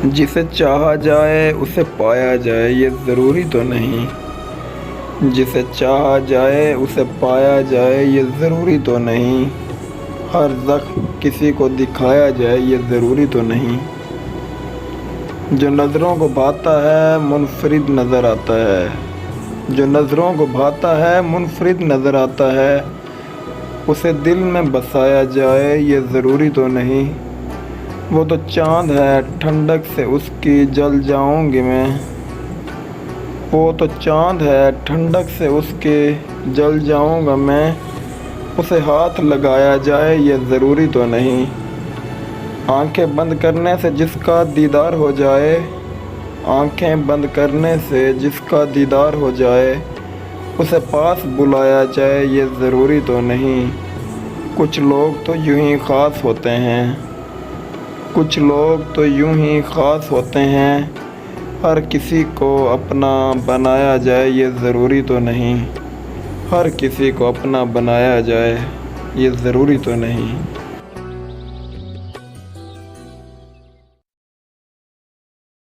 جسے چاہا جائے اسے پایا جائے یہ ضروری تو نہیں، جسے چاہا جائے اسے پایا جائے یہ ضروری تو نہیں، ہر زخم کسی کو دکھایا جائے یہ ضروری تو نہیں۔ جو نظروں کو بھاتا ہے منفرد نظر آتا ہے، جو نظروں کو بھاتا ہے منفرد نظر آتا ہے، اسے دل میں بسایا جائے یہ ضروری تو نہیں۔ وہ تو چاند ہے ٹھنڈک سے اس کی جل جاؤں گی میں، وہ تو چاند ہے ٹھنڈک سے اس کے جل جاؤں گا میں، اسے ہاتھ لگایا جائے یہ ضروری تو نہیں۔ آنکھیں بند کرنے سے جس کا دیدار ہو جائے، آنکھیں بند کرنے سے جس کا دیدار ہو جائے، اسے پاس بلایا جائے یہ ضروری تو نہیں۔ کچھ لوگ تو یوں ہی خاص ہوتے ہیں، کچھ لوگ تو یوں ہی خاص ہوتے ہیں، ہر کسی کو اپنا بنایا جائے یہ ضروری تو نہیں، ہر کسی کو اپنا بنایا جائے یہ ضروری تو نہیں۔